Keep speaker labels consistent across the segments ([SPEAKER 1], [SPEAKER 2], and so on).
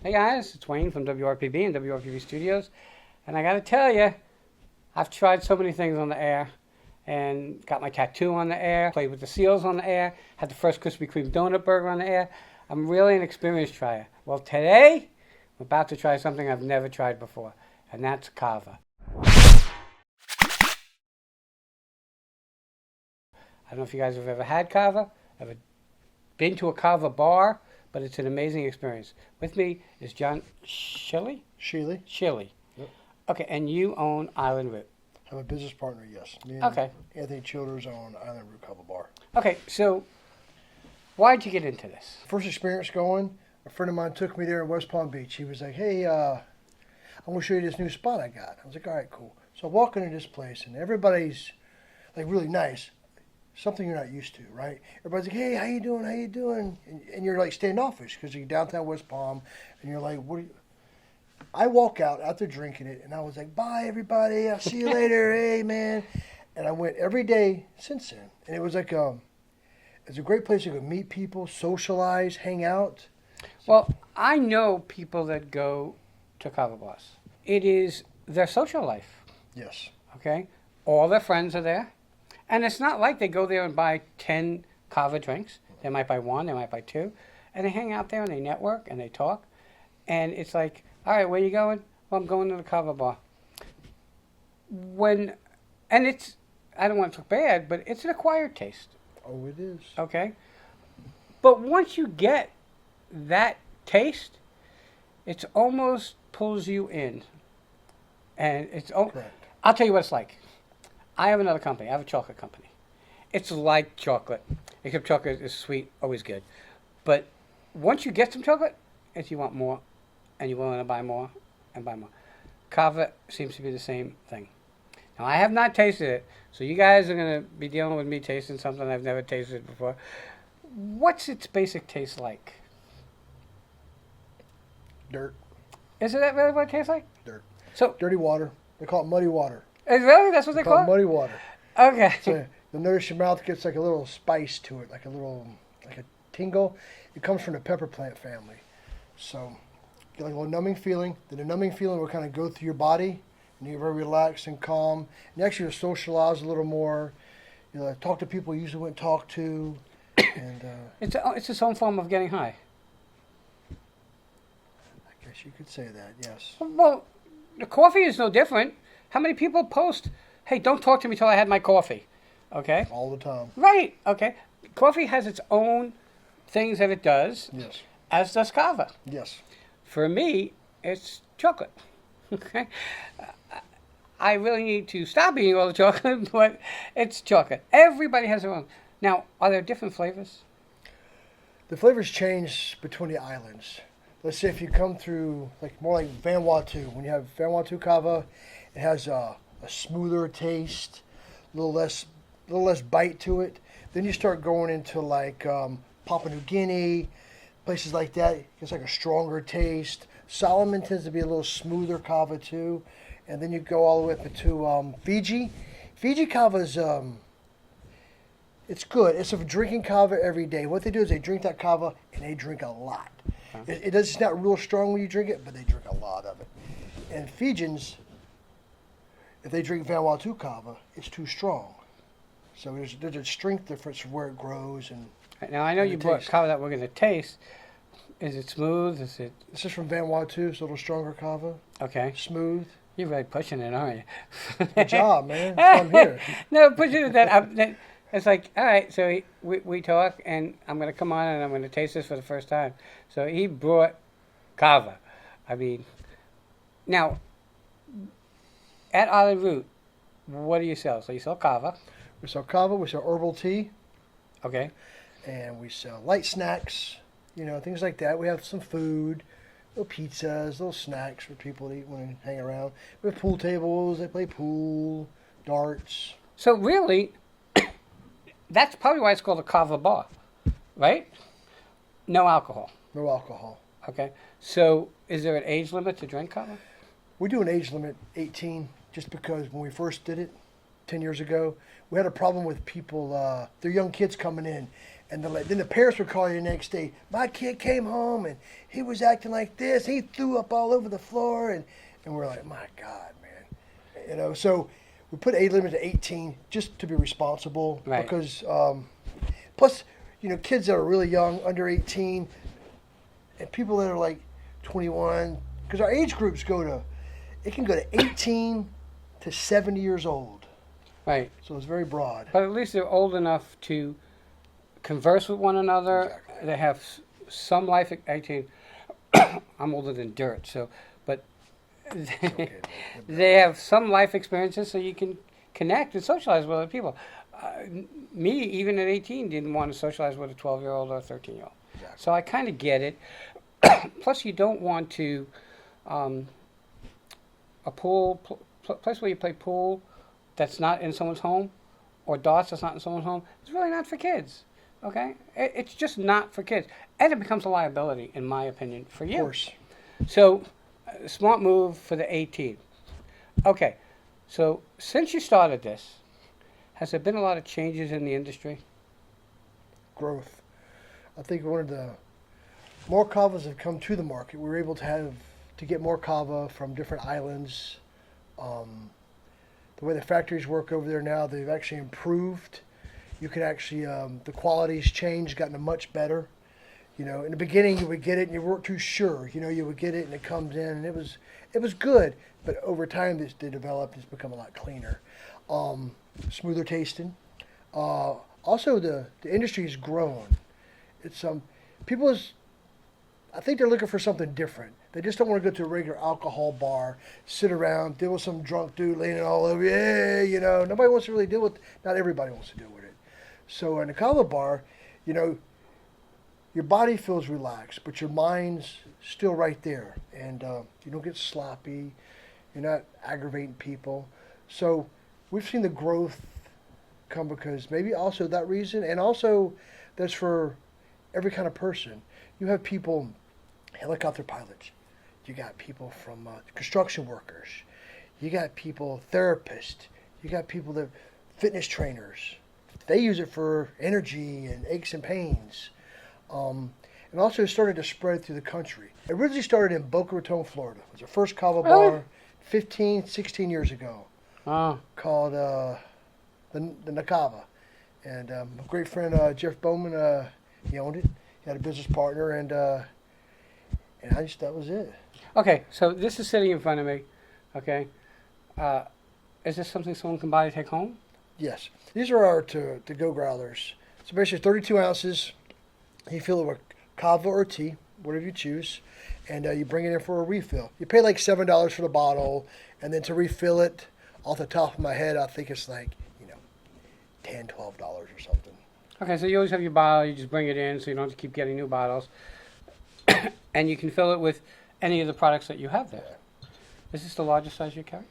[SPEAKER 1] Hey guys, it's Wayne from WRPB and WRPB Studios, and I got to tell you, I've tried so many things on the air, and got my tattoo on the air, played with the seals on the air, had the first Krispy Kreme donut burger on the air. I'm really an experienced trier. Well, today I'm about to try something I've never tried before, and that's Kava. I don't know if you guys have ever had Kava, ever been to a Kava bar, but it's an amazing experience. With me is John Shilley.
[SPEAKER 2] Sheely.
[SPEAKER 1] Shilley.
[SPEAKER 2] Yep.
[SPEAKER 1] Okay, and you own Island Root.
[SPEAKER 2] I'm a business partner, yes. Me and
[SPEAKER 1] Okay.
[SPEAKER 2] Anthony Childers own Island Root Kava Bar.
[SPEAKER 1] Okay, so why'd you get into this?
[SPEAKER 2] First experience going, a friend of mine took me there in West Palm Beach. He was like, hey, I want to show you this new spot I got. I was like, all right, cool. So I walk into this place, and everybody's like really nice. Something you're not used to, right? Everybody's like, hey, how you doing? How you doing? And you're like standoffish because you're downtown West Palm, and you're like, what are you? I walk out after drinking it, and I was like, bye, everybody. I'll see you later. Hey, man. And I went every day since then. And it was like, it's a great place to go meet people, socialize, hang out.
[SPEAKER 1] Well, I know people that go to Kava bars. It is their social life,
[SPEAKER 2] Yes.
[SPEAKER 1] okay? All their friends are there. And it's not like they go there and buy 10 Kava drinks. They might buy one, they might buy two. And they hang out there and they network and they talk. And it's like, all right, where you going? Well, I'm going to the Kava bar. And it's, I don't want to look bad, but it's an acquired taste,
[SPEAKER 2] Oh, it is.
[SPEAKER 1] okay? But once you get that taste, it almost pulls you in. And
[SPEAKER 2] Correct.
[SPEAKER 1] I'll tell you what it's like. I have another company. I have a chocolate company. It's like chocolate, except chocolate is sweet, always good. But once you get some chocolate, if you want more, and you're willing to buy more, and buy more. Kava seems to be the same thing. Now, I have not tasted it, so you guys are going to be dealing with me tasting something I've never tasted before. What's its basic taste like?
[SPEAKER 2] Dirt.
[SPEAKER 1] Is it that really what it tastes like?
[SPEAKER 2] Dirt.
[SPEAKER 1] So,
[SPEAKER 2] Dirty water. They call it muddy water.
[SPEAKER 1] is really that's what they
[SPEAKER 2] They call
[SPEAKER 1] call
[SPEAKER 2] it
[SPEAKER 1] it?
[SPEAKER 2] muddy water.
[SPEAKER 1] Okay.
[SPEAKER 2] So you'll notice your mouth gets like a little spice to it, like a tingle. It comes from the pepper plant family. So you get like a little numbing feeling. Then the numbing feeling will kind of go through your body, and you're very relaxed and calm. And actually you'll socialize a little more. You'll talk to people you usually wouldn't talk to. And
[SPEAKER 1] It's its own form of getting high.
[SPEAKER 2] I guess you could say that, yes.
[SPEAKER 1] Well, the coffee is no different. How many people post, hey, don't talk to me till I had my coffee? Okay?
[SPEAKER 2] All the time.
[SPEAKER 1] Right, okay. Coffee has its own things that it does,
[SPEAKER 2] Yes.
[SPEAKER 1] as does Kava.
[SPEAKER 2] Yes.
[SPEAKER 1] For me, it's chocolate. Okay? I really need to stop eating all the chocolate, but it's chocolate. Everybody has their own. Now, are there different flavors?
[SPEAKER 2] The flavors change between the islands. Let's say if you come through, like more like Vanuatu, when you have Vanuatu Kava, it has a smoother taste, a little less bite to it. Then you start going into like Papua New Guinea, places like that. It's like a stronger taste. Solomon tends to be a little smoother Kava too, and then you go all the way up to Fiji. Fiji Kava is it's good. It's a drinking Kava every day. What they do is they drink that Kava and they drink a lot. It's not real strong when you drink it, but they drink a lot of it. And Fijians, if they drink Vanuatu Kava, it's too strong. So there's a strength difference from where it grows. And
[SPEAKER 1] Now, I know
[SPEAKER 2] and
[SPEAKER 1] you
[SPEAKER 2] the
[SPEAKER 1] brought
[SPEAKER 2] taste.
[SPEAKER 1] Kava that we're going to taste. Is it smooth? Is it
[SPEAKER 2] This is from Vanuatu. It's a little stronger Kava,
[SPEAKER 1] okay?
[SPEAKER 2] smooth.
[SPEAKER 1] You're really pushing it, aren't you?
[SPEAKER 2] Good job, man. That's why I'm here.
[SPEAKER 1] No, pushing it that it's like, all right, so we talk, and I'm going to come on and I'm going to taste this for the first time. So he brought Kava. I mean, now, at Island Root, what do you sell? So you sell Kava,
[SPEAKER 2] We sell Kava. We sell herbal tea,
[SPEAKER 1] okay?
[SPEAKER 2] and we sell light snacks. Things like that. We have some food, little pizzas, little snacks for people to eat when they hang around. We have pool tables. They play pool, darts.
[SPEAKER 1] So really, that's probably why it's called a Kava bar, right? No alcohol,
[SPEAKER 2] No alcohol.
[SPEAKER 1] okay? So is there an age limit to drink Kava?
[SPEAKER 2] We do an age limit, 18, just because when we first did it 10 years ago, we had a problem with people, their young kids coming in, And then the parents would call you the next day. My kid came home and he was acting like this. He threw up all over the floor, and we're like, my God, man. You know, so we put age limit to 18 just to be responsible.
[SPEAKER 1] Right.
[SPEAKER 2] Because plus, you know, kids that are really young, under 18, and people that are like 21, because our age groups it can go to 18 to 70 years old.
[SPEAKER 1] Right.
[SPEAKER 2] So it's very broad.
[SPEAKER 1] But at least they're old enough to converse with one another.
[SPEAKER 2] Exactly.
[SPEAKER 1] They have some life. 18. I'm older than dirt, so but
[SPEAKER 2] Okay.
[SPEAKER 1] they have some life experiences, so you can connect and socialize with other people. Me, even at 18, didn't want to socialize with a 12-year-old or a 13-year-old.
[SPEAKER 2] Exactly.
[SPEAKER 1] So I kind of get it. Plus, you don't want to a place where you play pool that's not in someone's home, or darts that's not in someone's home. It's really not for kids. Okay, it's just not for kids, and it becomes a liability, in my opinion, for you.
[SPEAKER 2] Of course.
[SPEAKER 1] So, smart move for the 18. Okay, so since you started this, has there been a lot of changes in the industry?
[SPEAKER 2] Growth. I think one of the more kavas have come to the market. We were able to get more kava from different islands. The way the factories work over there now, they've actually improved. You can actually, the quality's changed, gotten much better. You know, in the beginning you would get it and you weren't too sure. You know, you would get it and it comes in and it was good, but over time they developed. It's become a lot cleaner, smoother tasting. Also, the industry's grown. It's I think they're looking for something different. They just don't want to go to a regular alcohol bar, sit around, deal with some drunk dude leaning all over you. Hey, you know, nobody wants to really deal with. Not everybody wants to deal with it. So in a kava bar, you know, your body feels relaxed, but your mind's still right there, and you don't get sloppy. You're not aggravating people. So we've seen the growth come because maybe also that reason, and also that's for every kind of person. You have people, helicopter pilots. You got people from construction workers. You got people, therapists. You got people that fitness trainers. They use it for energy and aches and pains. And also started to spread through the country. It originally started in Boca Raton, Florida. It was the first kava bar 15, 16 years ago.
[SPEAKER 1] Oh.
[SPEAKER 2] Called the Kava. And a great friend, Jeff Bowman, he owned it. He had a business partner, and that was it.
[SPEAKER 1] Okay, so this is sitting in front of me. Okay, is this something someone can buy to take home?
[SPEAKER 2] Yes, these are our to-go growlers. So basically 32 ounces. You fill it with kava or tea, whatever you choose, and you bring it in for a refill. You pay like $7 for the bottle, and then to refill it, off the top of my head, I think it's like, $10, $12 or something.
[SPEAKER 1] Okay, so you always have your bottle, you just bring it in so you don't have to keep getting new bottles. And you can fill it with any of the products that you have there. Is this the largest size you carry?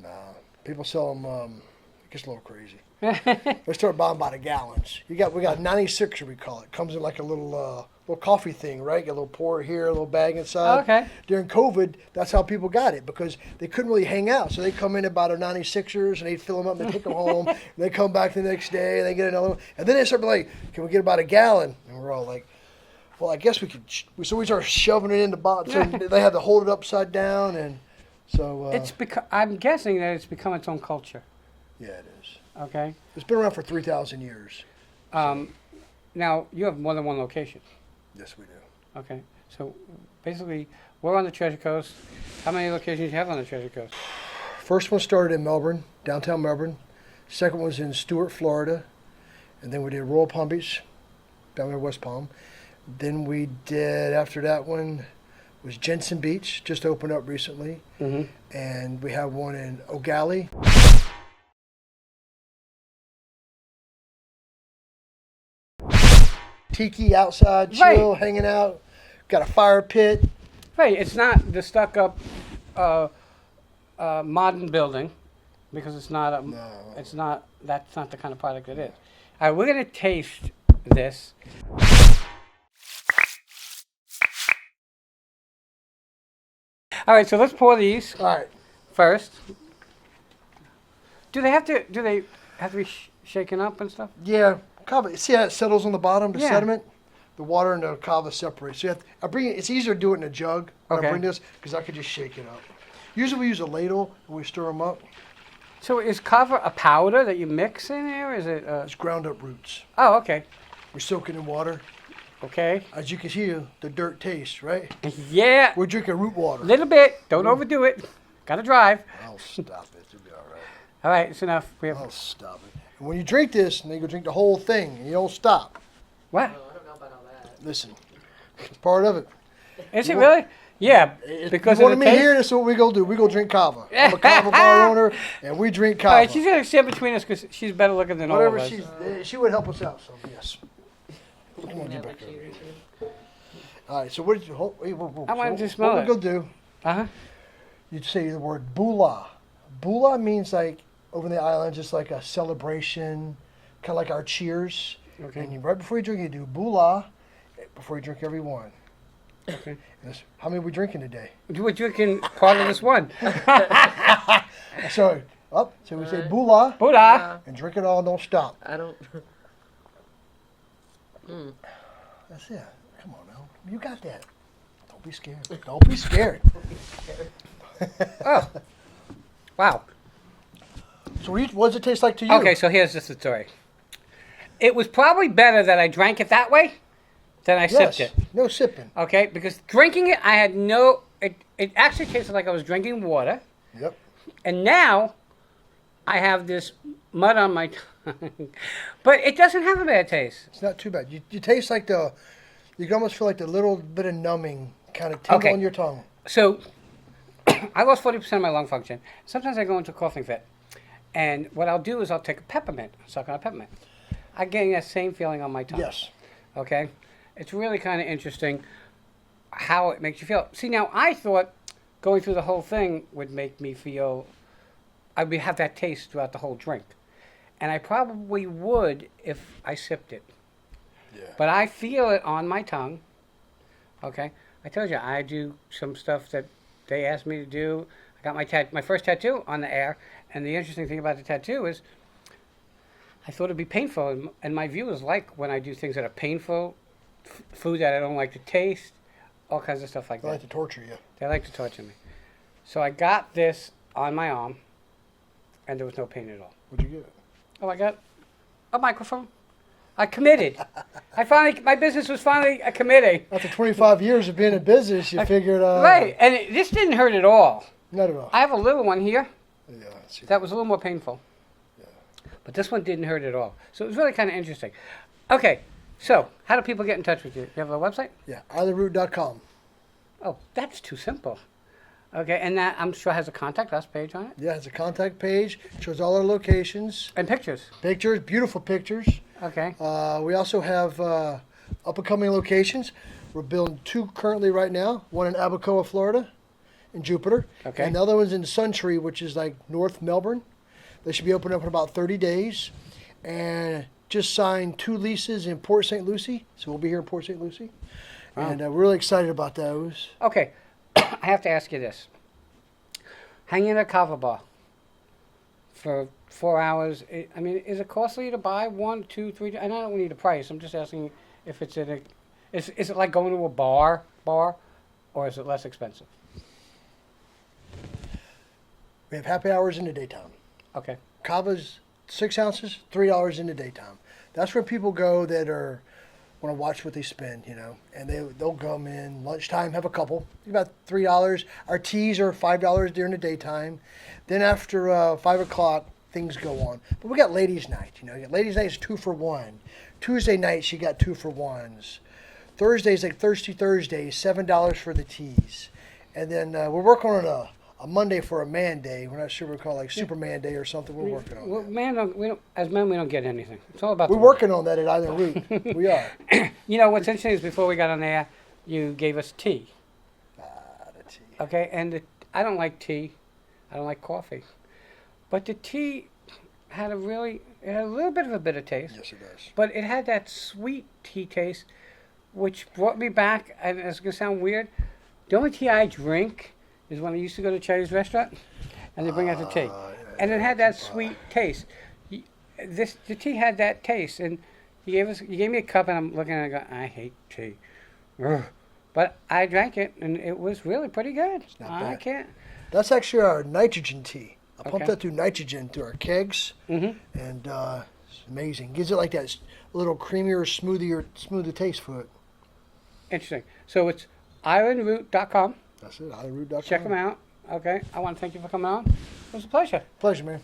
[SPEAKER 2] Nah, people sell them, it gets a little crazy. They start buying by the gallons. We got 96er, we call it. Comes in like a little coffee thing, right? Get a little pour here, a little bag inside.
[SPEAKER 1] Okay.
[SPEAKER 2] During COVID, that's how people got it because they couldn't really hang out. So they come in and buy their 96ers and they fill them up and they take them home. And they come back the next day and they get another one. And then they start like, can we get about a gallon? And we're all like, well, I guess we could. So we start shoving it in the bottle. So they had to hold it upside down, and so
[SPEAKER 1] I'm guessing that it's become its own culture.
[SPEAKER 2] Yeah, it is.
[SPEAKER 1] Okay.
[SPEAKER 2] It's been around for 3,000 years.
[SPEAKER 1] Now you have more than one location.
[SPEAKER 2] Yes, we do.
[SPEAKER 1] Okay. So basically, we're on the Treasure Coast. How many locations do you have on the Treasure Coast?
[SPEAKER 2] First one started in Melbourne, downtown Melbourne. Second one was in Stuart, Florida, and then we did Royal Palm Beach, down there West Palm. Then we did, after that one, was Jensen Beach, just opened up recently.
[SPEAKER 1] Mm-hmm.
[SPEAKER 2] And we have one in O'Galley. Tiki outside, chill, hanging out. Got a fire pit.
[SPEAKER 1] Right, it's not the stuck-up modern building, because it's not a.
[SPEAKER 2] No.
[SPEAKER 1] It's not. That's not the kind of product it is. All right, we're gonna taste this. All right, so let's pour these
[SPEAKER 2] All right.
[SPEAKER 1] first. Do they have to be shaken up and stuff?
[SPEAKER 2] Yeah, Kava. See how it settles on the bottom, the
[SPEAKER 1] Yeah.
[SPEAKER 2] sediment? The water and the kava separate. So you have to, I bring it. It's easier to do it in a jug when
[SPEAKER 1] Okay.
[SPEAKER 2] I bring this because I could just shake it up. Usually we use a ladle and we stir them up.
[SPEAKER 1] So is kava a powder that you mix in there? Is it?
[SPEAKER 2] It's ground up roots.
[SPEAKER 1] Oh, okay.
[SPEAKER 2] We soak it in water.
[SPEAKER 1] Okay.
[SPEAKER 2] As you can hear, the dirt taste, right?
[SPEAKER 1] Yeah.
[SPEAKER 2] We're drinking root water.
[SPEAKER 1] Little bit. Don't overdo it. Gotta drive.
[SPEAKER 2] I'll stop it. It'll be all right.
[SPEAKER 1] All right, it's enough. We have
[SPEAKER 2] I'll stop it. And when you drink this, and then you go drink the whole thing, and you don't stop.
[SPEAKER 1] what?
[SPEAKER 3] Oh, I don't know about all that.
[SPEAKER 2] Listen, it's part of it.
[SPEAKER 1] Is it really? Yeah.
[SPEAKER 2] If
[SPEAKER 1] Because
[SPEAKER 2] you
[SPEAKER 1] of
[SPEAKER 2] want
[SPEAKER 1] the
[SPEAKER 2] me
[SPEAKER 1] taste.
[SPEAKER 2] here, this is what we go do. We go drink kava. I'm a kava bar owner, and we drink
[SPEAKER 1] All right,
[SPEAKER 2] kava.
[SPEAKER 1] she's gonna stand between us because she's better looking than
[SPEAKER 2] Whatever
[SPEAKER 1] all of us.
[SPEAKER 2] she would help us out. So yes. Come on,
[SPEAKER 3] Yeah,
[SPEAKER 2] get
[SPEAKER 3] like
[SPEAKER 2] back over
[SPEAKER 3] cheese.
[SPEAKER 2] here. All right. So what did you? Wait, whoa.
[SPEAKER 1] I wanted
[SPEAKER 2] So
[SPEAKER 1] to smell
[SPEAKER 2] what
[SPEAKER 1] it.
[SPEAKER 2] we go do?
[SPEAKER 1] Uh-huh.
[SPEAKER 2] You'd say the word bula. Bula means like over in the islands, it's like a celebration, kind of like our cheers.
[SPEAKER 1] Okay.
[SPEAKER 2] And right before you drink, you do bula. Before you drink every one.
[SPEAKER 1] Okay.
[SPEAKER 2] How many are we drinking today?
[SPEAKER 1] We're drinking part of this one.
[SPEAKER 2] So up. So we say
[SPEAKER 3] Alright.
[SPEAKER 2] bula
[SPEAKER 1] Buddha.
[SPEAKER 2] and drink it all. Don't stop.
[SPEAKER 3] I don't. Mm.
[SPEAKER 2] That's it. Come on now. You got that. Don't be scared. Don't be scared.
[SPEAKER 1] Oh. Wow.
[SPEAKER 2] So what does it taste like to you?
[SPEAKER 1] Okay, so here's just the story. It was probably better that I drank it that way than I
[SPEAKER 2] Yes.
[SPEAKER 1] sipped it.
[SPEAKER 2] No sipping.
[SPEAKER 1] Okay, because drinking it, I had no. It actually tasted like I was drinking water,
[SPEAKER 2] Yep.
[SPEAKER 1] and now I have this mud on my tongue. But it doesn't have a bad taste.
[SPEAKER 2] It's not too bad. You taste like you can almost feel like the little bit of numbing kind of tingle
[SPEAKER 1] Okay.
[SPEAKER 2] on your tongue.
[SPEAKER 1] So I lost 40% of my lung function. Sometimes I go into a coughing fit, and what I'll do is I'll take a peppermint, suck on a peppermint. I get that same feeling on my tongue.
[SPEAKER 2] Yes.
[SPEAKER 1] Okay, it's really kind of interesting how it makes you feel. See, now I thought going through the whole thing would make me feel I would have that taste throughout the whole drink, and I probably would if I sipped it.
[SPEAKER 2] Yeah.
[SPEAKER 1] But I feel it on my tongue. Okay, I told you I do some stuff that they asked me to do. I got my first tattoo on the air, and the interesting thing about the tattoo is I thought it'd be painful, and my viewers like when I do things that are painful, food that I don't like to taste, all kinds of stuff like
[SPEAKER 2] I like
[SPEAKER 1] that.
[SPEAKER 2] to torture you.
[SPEAKER 1] They like to torture me. So I got this on my arm, and there was no pain at all.
[SPEAKER 2] What'd you get?
[SPEAKER 1] Oh, I got a microphone. I committed. My business was finally a committee.
[SPEAKER 2] After 25 years of being in business, you figured,
[SPEAKER 1] Right, and this didn't hurt at all.
[SPEAKER 2] Not at all.
[SPEAKER 1] I have a little one here
[SPEAKER 2] Yeah, I see.
[SPEAKER 1] that was a little more painful.
[SPEAKER 2] Yeah.
[SPEAKER 1] But this one didn't hurt at all. So it was really kind of interesting. Okay, so how do people get in touch with you? You have a website?
[SPEAKER 2] Yeah, eitherroot.com.
[SPEAKER 1] Oh, that's too simple. Okay, and that I'm sure has a contact us page on it.
[SPEAKER 2] Yeah, it's a contact page. Shows all our locations,
[SPEAKER 1] And pictures.
[SPEAKER 2] pictures, beautiful pictures.
[SPEAKER 1] Okay.
[SPEAKER 2] We also have up-and-coming locations. We're building 2 currently right now. One in Abacoa, Florida, in Jupiter.
[SPEAKER 1] Okay.
[SPEAKER 2] And the other one's in Suntree, which is like North Melbourne. They should be opening up in about 30 days. And just signed 2 leases in Port St. Lucie. So we'll be here in Port St. Lucie.
[SPEAKER 1] Wow.
[SPEAKER 2] And we're really excited about those.
[SPEAKER 1] Okay, I have to ask you this. Hanging in a kava bar for 4 hours, I mean, is it costly to buy 1, 2, 3? And I don't need a price. I'm just asking if it's is it like going to a bar, or is it less expensive?
[SPEAKER 2] We have happy hours in the daytime.
[SPEAKER 1] Okay.
[SPEAKER 2] Kava's 6 ounces, $3 in the daytime. That's where people go that want to watch what they spend, and they'll come in lunchtime, have a couple, about $3. Our teas are $5 during the daytime. Then after 5 o'clock, things go on. But we got ladies' night. You got ladies' night is 2 for 1. Tuesday nights you got 2 for 1s. Thursdays like Thirsty Thursdays, $7 for the teas. And then we're working on a Monday for a man day. We're not sure we're called like Superman Day or something. We're working on
[SPEAKER 1] Well,
[SPEAKER 2] that.
[SPEAKER 1] man, we don't, as men, we don't get anything. It's all about
[SPEAKER 2] We're
[SPEAKER 1] the work.
[SPEAKER 2] working on that at Either Root. We are.
[SPEAKER 1] You know, what's interesting is before we got on there, you gave us tea.
[SPEAKER 2] The tea.
[SPEAKER 1] Okay, and I don't like tea. I don't like coffee. But the tea had it had a little bit of a bitter taste.
[SPEAKER 2] Yes, it does.
[SPEAKER 1] But it had that sweet tea taste, which brought me back, and it's going to sound weird. The only tea I drink is when I used to go to a Chinese restaurant, and they bring out the tea. And it had that sweet taste. The tea had that taste, and You gave me a cup, and I'm looking at it and I hate tea. Ugh. But I drank it, and it was really pretty good.
[SPEAKER 2] not
[SPEAKER 1] I
[SPEAKER 2] bad.
[SPEAKER 1] can't.
[SPEAKER 2] That's actually our nitrogen tea. I pump
[SPEAKER 1] Okay.
[SPEAKER 2] that through nitrogen through our kegs,
[SPEAKER 1] Mm-hmm.
[SPEAKER 2] and it's amazing. Gives it like that little creamier, smoother taste for it.
[SPEAKER 1] Interesting. So it's islandroot.com.
[SPEAKER 2] That's it. Islandroot.com.
[SPEAKER 1] Check them out. Okay. I want to thank you for coming on. It was a pleasure.
[SPEAKER 2] Pleasure, man.